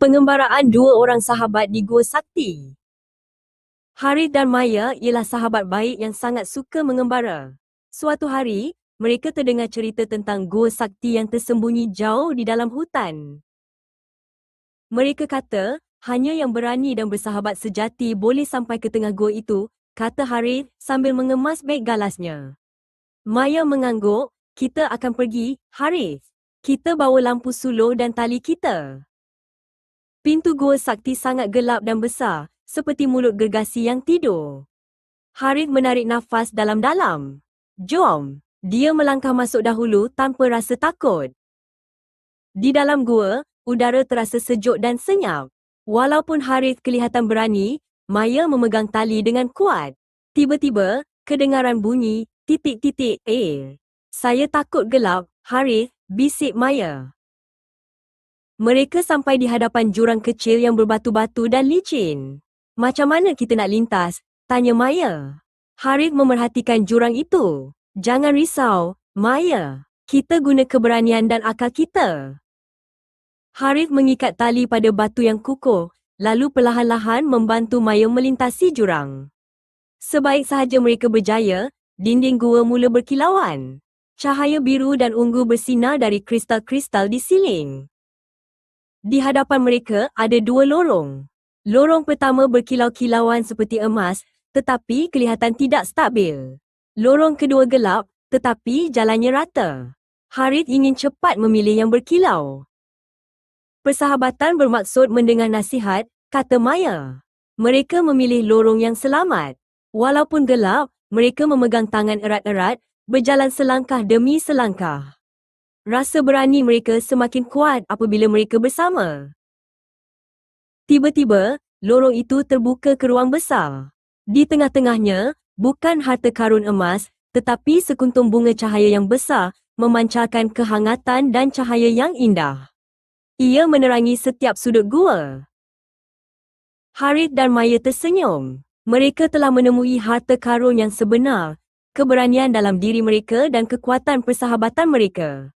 Pengembaraan dua orang sahabat di Gua Sakti. Harith dan Maya ialah sahabat baik yang sangat suka mengembara. Suatu hari, mereka terdengar cerita tentang Gua Sakti yang tersembunyi jauh di dalam hutan. Mereka kata, hanya yang berani dan bersahabat sejati boleh sampai ke tengah gua itu, kata Harith sambil mengemas beg galasnya. Maya mengangguk, kita akan pergi, Harith. Kita bawa lampu suluh dan tali kita. Pintu Gua Sakti sangat gelap dan besar, seperti mulut gergasi yang tidur. Harith menarik nafas dalam-dalam. Jom, dia melangkah masuk dahulu tanpa rasa takut. Di dalam gua, udara terasa sejuk dan senyap. Walaupun Harith kelihatan berani, Maya memegang tali dengan kuat. Tiba-tiba, kedengaran bunyi, titik-titik air. Saya takut gelap, Harith, bisik Maya. Mereka sampai di hadapan jurang kecil yang berbatu-batu dan licin. Macam mana kita nak lintas? Tanya Maya. Harith memerhatikan jurang itu. Jangan risau, Maya. Kita guna keberanian dan akal kita. Harith mengikat tali pada batu yang kukuh, lalu perlahan-lahan membantu Maya melintasi jurang. Sebaik sahaja mereka berjaya, dinding gua mula berkilauan. Cahaya biru dan ungu bersinar dari kristal-kristal di siling. Di hadapan mereka ada dua lorong. Lorong pertama berkilau-kilauan seperti emas, tetapi kelihatan tidak stabil. Lorong kedua gelap, tetapi jalannya rata. Harith ingin cepat memilih yang berkilau. Persahabatan bermaksud mendengar nasihat, kata Maya. Mereka memilih lorong yang selamat. Walaupun gelap, mereka memegang tangan erat-erat, berjalan selangkah demi selangkah. Rasa berani mereka semakin kuat apabila mereka bersama. Tiba-tiba, lorong itu terbuka ke ruang besar. Di tengah-tengahnya, bukan harta karun emas, tetapi sekuntum bunga cahaya yang besar, memancarkan kehangatan dan cahaya yang indah. Ia menerangi setiap sudut gua. Harith dan Maya tersenyum. Mereka telah menemui harta karun yang sebenar, keberanian dalam diri mereka dan kekuatan persahabatan mereka.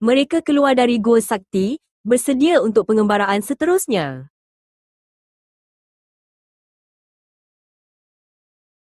Mereka keluar dari Gua Sakti, bersedia untuk pengembaraan seterusnya.